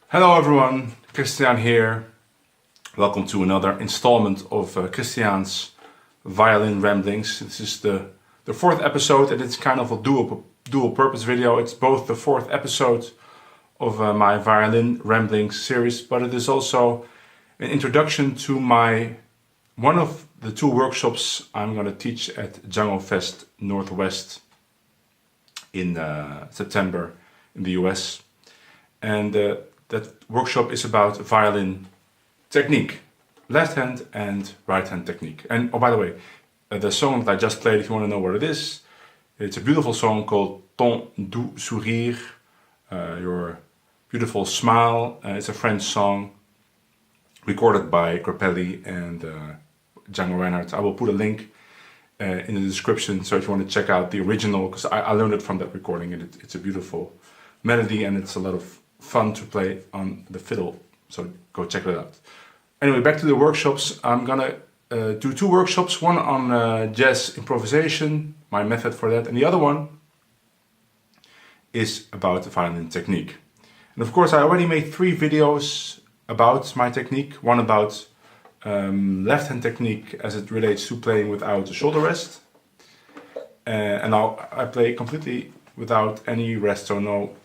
Hello everyone, Christiaan here. Welcome to another installment of Christiaan's Violin Ramblings. This is the fourth episode and it's kind of a dual purpose video. It's both the fourth episode of my Violin Ramblings series, but it is also an introduction to one of the two workshops I'm going to teach at DjangoFest Northwest in September in the US. And that workshop is about violin technique, left hand and right hand technique. And oh, by the way, the song that I just played, if you want to know what it is, it's a beautiful song called Ton doux sourire, your beautiful smile. It's a French song recorded by Grappelli and Django Reinhardt. I will put a link in the description, so if you want to check out the original, because I learned it from that recording, and it's a beautiful melody and it's a lot of fun to play on the fiddle, so go check it out. Anyway, back to the workshops. I'm gonna do two workshops, one on jazz improvisation, my method for that, and the other one is about violin technique. And of course I already made 3 videos about my technique, one about left hand technique as it relates to playing without a shoulder rest, and I play completely without any rest, so no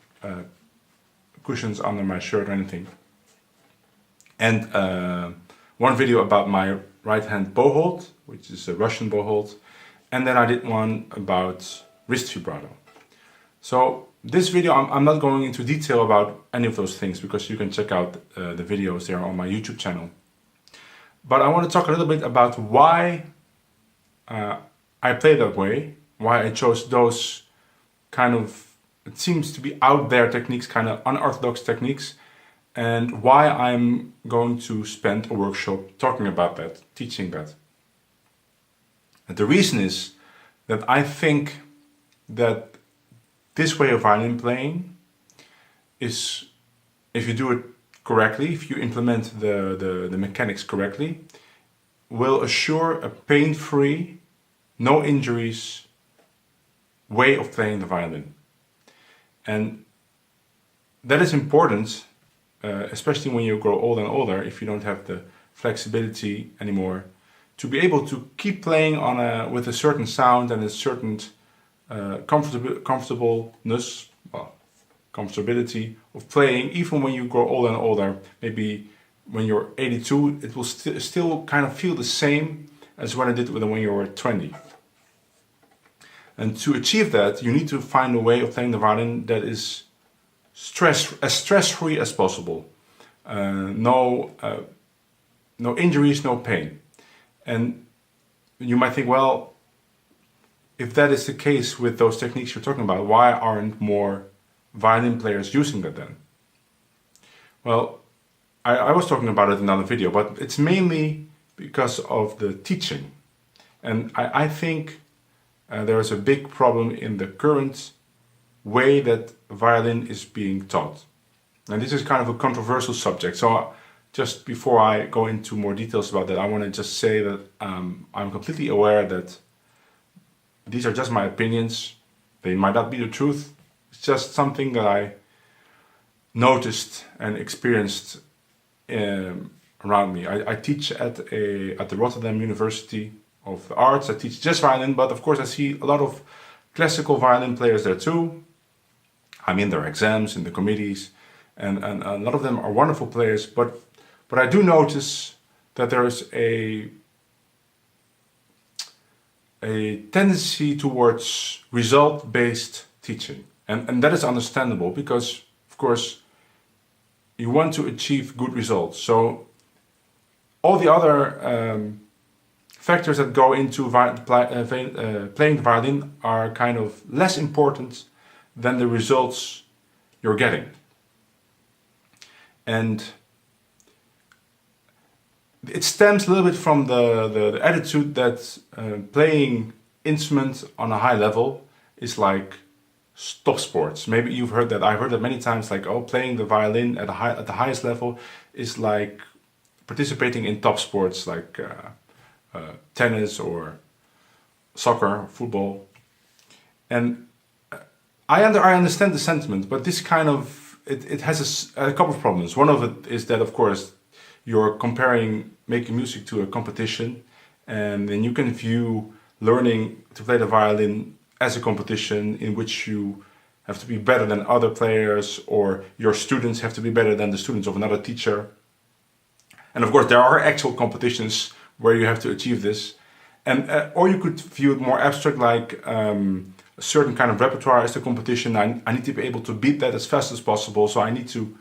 cushions under my shirt or anything. And one video about my right hand bowhold, which is a Russian bowhold, and then I did one about wrist vibrato. So this video, I'm not going into detail about any of those things because you can check out the videos there on my YouTube channel. But I want to talk a little bit about why I play that way, why I chose those kind of, it seems to be out there techniques, kind of unorthodox techniques, and why I'm going to spend a workshop talking about that, teaching that. And the reason is that I think that this way of violin playing is, if you do it correctly, if you implement the mechanics correctly, will assure a pain-free, no injuries way of playing the violin. And that is important, especially when you grow older and older, if you don't have the flexibility anymore, to be able to keep playing with a certain sound and a certain comfortability of playing, even when you grow older and older. Maybe when you're 82, it will still kind of feel the same as when it did when you were 20. And to achieve that, you need to find a way of playing the violin that is as stress-free as possible. No injuries, no pain. And you might think, well, if that is the case with those techniques you're talking about, why aren't more violin players using that then? Well, I was talking about it in another video, but it's mainly because of the teaching. And I think there is a big problem in the current way that violin is being taught. And this is kind of a controversial subject, so just before I go into more details about that, I want to just say that I'm completely aware that these are just my opinions. They might not be the truth. It's just something that I noticed and experienced around me. I teach at the Rotterdam University of the Arts. I teach jazz violin, but of course I see a lot of classical violin players there too. I'm in their exams, in the committees, and a lot of them are wonderful players, but I do notice that there is a tendency towards result-based teaching. And that is understandable because, of course, you want to achieve good results. So all the other factors that go into playing the violin are kind of less important than the results you're getting. And it stems a little bit from the attitude that playing instruments on a high level is like top sports. Maybe you've heard that. I've heard that many times, like, oh, playing the violin at the highest level is like participating in top sports like tennis or soccer, football. And I understand the sentiment, but this kind of it has a couple of problems. One of it is that, of course, you're making music to a competition, and then you can view learning to play the violin as a competition in which you have to be better than other players, or your students have to be better than the students of another teacher. And of course, there are actual competitions where you have to achieve this. And or you could view it more abstract, like a certain kind of repertoire as the competition. I need to be able to beat that as fast as possible, so I need to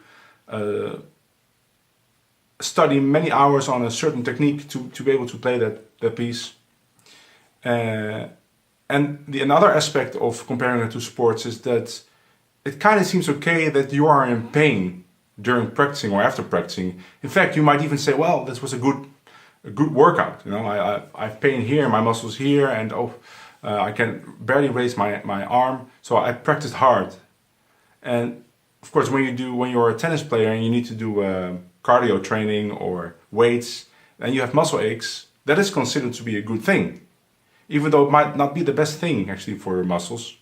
study many hours on a certain technique to be able to play that piece. And another aspect of comparing it to sports is that it kind of seems okay that you are in pain during practicing or after practicing. In fact, you might even say, well, this was a good workout. You know, I have pain here, my muscles here, and I can barely raise my arm, so I practiced hard. And of course, when you're a tennis player and you need to do cardio training or weights, and you have muscle aches, that is considered to be a good thing, even though it might not be the best thing actually for your muscles.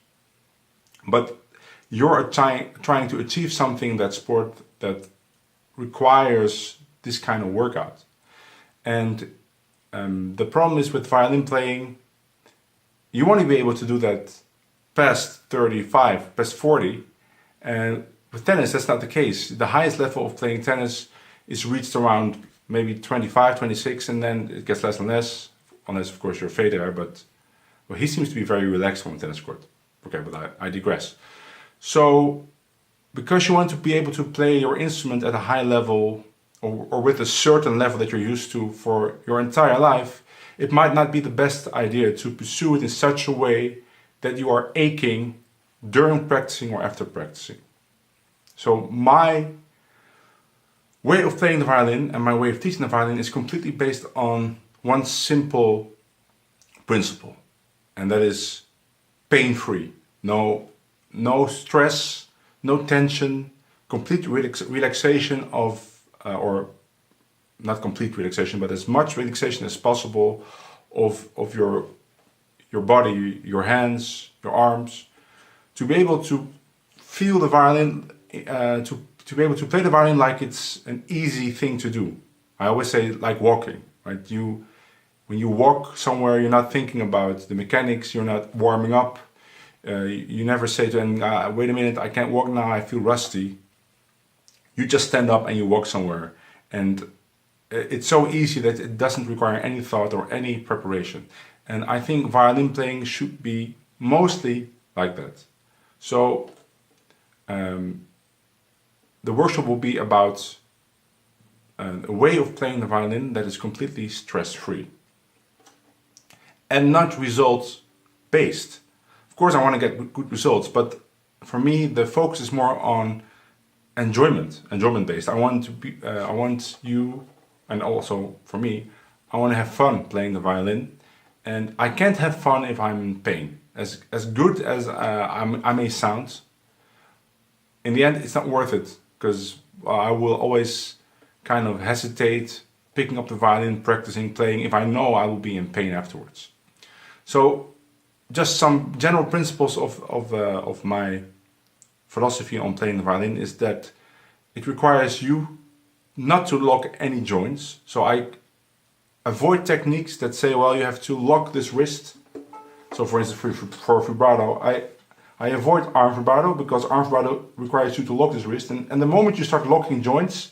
But you're trying to achieve something that requires this kind of workout. And the problem is with violin playing, you want to be able to do that past 35, past 40. And with tennis, that's not the case. The highest level of playing tennis is reached around maybe 25, 26, and then it gets less and less, unless of course you're Federer, but well, he seems to be very relaxed on the tennis court. Okay, but I digress. So, because you want to be able to play your instrument at a high level, or with a certain level that you're used to for your entire life, it might not be the best idea to pursue it in such a way that you are aching during practicing or after practicing. So my way of playing the violin and my way of teaching the violin is completely based on one simple principle, and that is pain-free. No stress, no tension, complete relaxation of, or not complete relaxation, but as much relaxation as possible of your body, your hands, your arms, to be able to feel the violin, to be able to play the violin like it's an easy thing to do. I always say like walking, right? When you walk somewhere, you're not thinking about the mechanics, you're not warming up. You never say to anyone, wait a minute, I can't walk now, I feel rusty. You just stand up and you walk somewhere. And it's so easy that it doesn't require any thought or any preparation. And I think violin playing should be mostly like that. So the workshop will be about a way of playing the violin that is completely stress-free and not results-based. Of course, I want to get good results, but for me, the focus is more on enjoyment-based. I want you, and also for me, I want to have fun playing the violin, and I can't have fun if I'm in pain. As good as I may sound, in the end, it's not worth it, because I will always kind of hesitate picking up the violin, practicing, playing, if I know I will be in pain afterwards. So, just some general principles of my philosophy on playing the violin is that it requires you not to lock any joints. So I avoid techniques that say, well, you have to lock this wrist. So for instance, for vibrato, I avoid arm vibrato because arm vibrato requires you to lock this wrist. And the moment you start locking joints,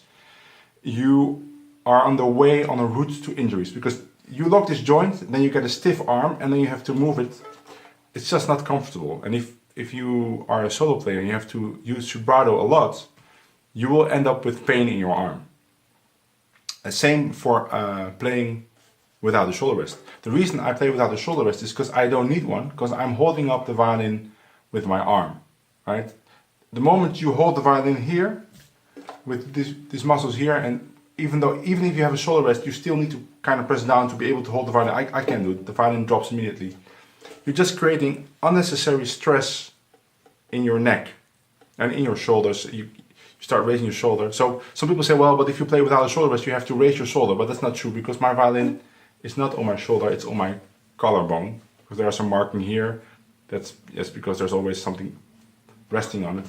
you are on the way on a route to injuries, because you lock this joint, then you get a stiff arm, and then you have to move it. It's just not comfortable. And if you are a solo player and you have to use vibrato a lot, you will end up with pain in your arm. The same for playing without a shoulder rest. The reason I play without a shoulder rest is because I don't need one, because I'm holding up the violin with my arm, right? The moment you hold the violin here, with these muscles here, and even if you have a shoulder rest, you still need to kind of press down to be able to hold the violin. I can't do it. The violin drops immediately. You're just creating unnecessary stress in your neck and in your shoulders. You start raising your shoulder. So some people say, well, but if you play without a shoulder rest, you have to raise your shoulder. But that's not true, because my violin is not on my shoulder, it's on my collarbone. Because there are some marking here. That's because there's always something resting on it.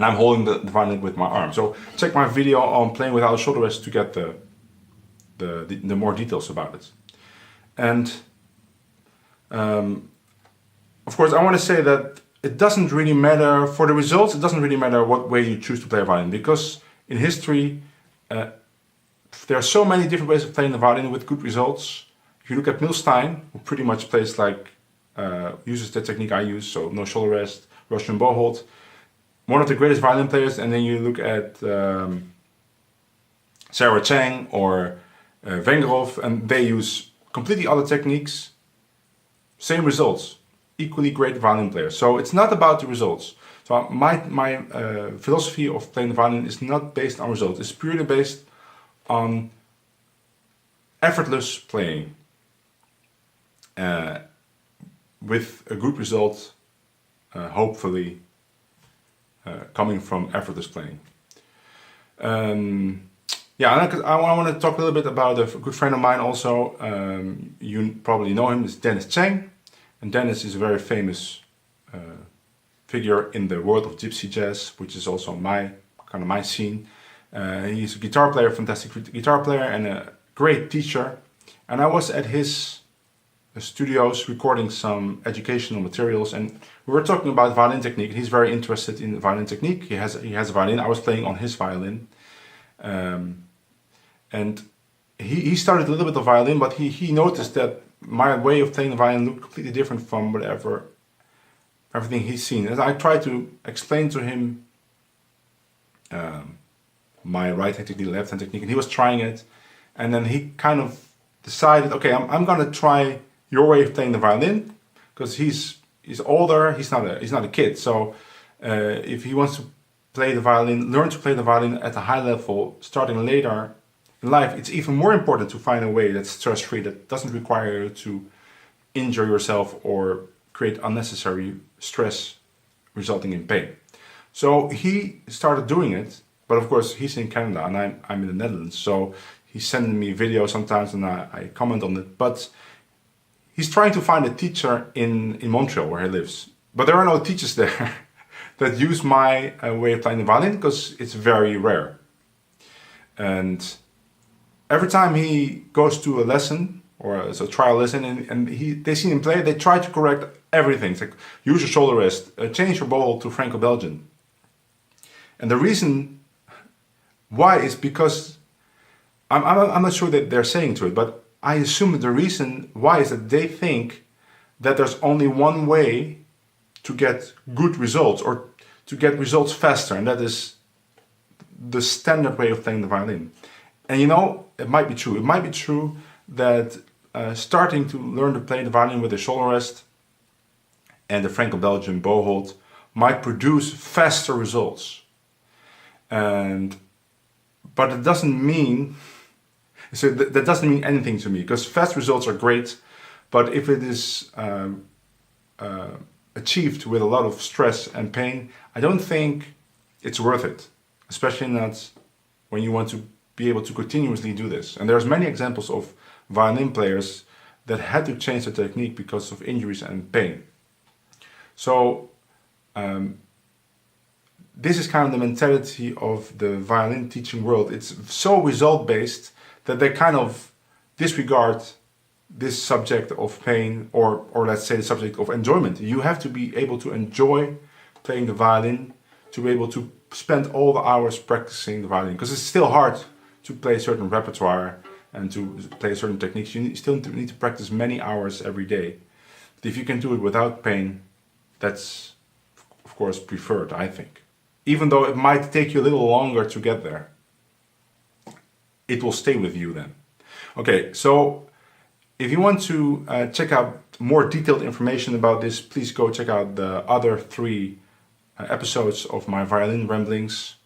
and I'm holding the violin with my arm. So check my video on playing without a shoulder rest to get the more details about it. And of course, I want to say that it doesn't really matter for the results. It doesn't really matter what way you choose to play a violin, because in history there are so many different ways of playing the violin with good results. If you look at Milstein, who pretty much plays like uses the technique I use, so no shoulder rest, Russian bowhold, one of the greatest violin players. And then you look at Denis Chang or Vengerov, and they use completely other techniques, same results, equally great violin players. So it's not about the results. So my philosophy of playing the violin is not based on results. It's purely based on effortless playing with a good result, hopefully coming from effortless playing. Yeah, I want to talk a little bit about a good friend of mine also. You probably know him, it's Denis Chang. And Denis is a very famous figure in the world of gypsy jazz, which is also my scene. He's a guitar player, fantastic guitar player, and a great teacher. And I was at his studios recording some educational materials, and we were talking about violin technique. He's very interested in violin technique. He has a violin. I was playing on his violin, and he started a little bit of violin, but he noticed that my way of playing the violin looked completely different from everything he's seen. And I tried to explain to him my right hand technique, left hand technique, and he was trying it, and then he kind of decided, okay, I'm gonna try your way of playing the violin, because he's older, he's not a kid, so if he wants to play the violin, learn to play the violin at a high level, starting later in life, it's even more important to find a way that's stress-free, that doesn't require you to injure yourself or create unnecessary stress resulting in pain. So he started doing it, but of course he's in Canada and I'm in the Netherlands, so he's sending me videos sometimes and I comment on it, but he's trying to find a teacher in Montreal where he lives. But there are no teachers there that use my way of playing the violin, because it's very rare. And every time he goes to a lesson, or a trial lesson, and they see him play, they try to correct everything. It's like, use your shoulder rest, change your bowhold to Franco-Belgian. And the reason why is because, I'm not sure that they're saying to it, but I assume that the reason why is that they think that there's only one way to get good results, or to get results faster, and that is the standard way of playing the violin. And you know, it might be true. It might be true that starting to learn to play the violin with a shoulder rest and the Franco-Belgian bowhold might produce faster results. But it doesn't mean, so that doesn't mean anything to me, because fast results are great, but if it is achieved with a lot of stress and pain, I don't think it's worth it, especially not when you want to be able to continuously do this. And there's many examples of violin players that had to change their technique because of injuries and pain. So this is kind of the mentality of the violin teaching world. It's so result-based that they kind of disregard this subject of pain, or let's say the subject of enjoyment. You have to be able to enjoy playing the violin to be able to spend all the hours practicing the violin, because it's still hard to play a certain repertoire and to play certain techniques. You still need to practice many hours every day. But if you can do it without pain, that's of course preferred, I think. Even though it might take you a little longer to get there, it will stay with you then. Okay, so if you want to check out more detailed information about this, please go check out the other 3 episodes of my violin ramblings.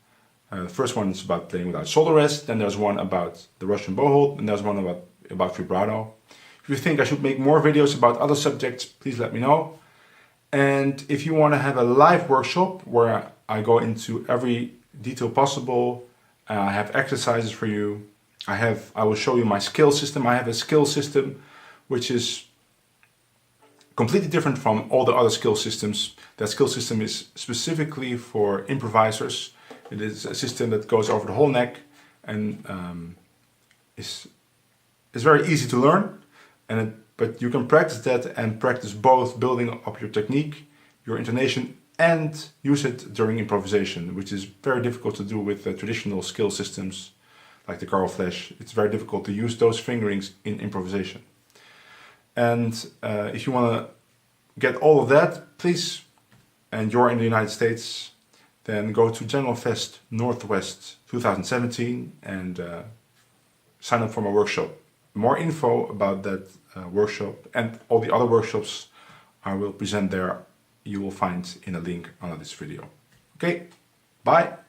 The first one is about playing without shoulder rest, then there's one about the Russian bowhold, and there's one about vibrato. If you think I should make more videos about other subjects, please let me know. And if you want to have a live workshop where I go into every detail possible, I have exercises for you, I will show you my skill system. I have a skill system which is completely different from all the other skill systems. That skill system is specifically for improvisers. It is a system that goes over the whole neck and is very easy to learn. But you can practice that and practice both building up your technique, your intonation, and use it during improvisation, which is very difficult to do with traditional skill systems like the Carl Flash. It's very difficult to use those fingerings in improvisation. And if you want to get all of that, please, and you're in the United States, then go to DjangoFest Northwest 2017 and sign up for my workshop. More info about that workshop and all the other workshops I will present there, you will find in a link under this video. Okay, bye!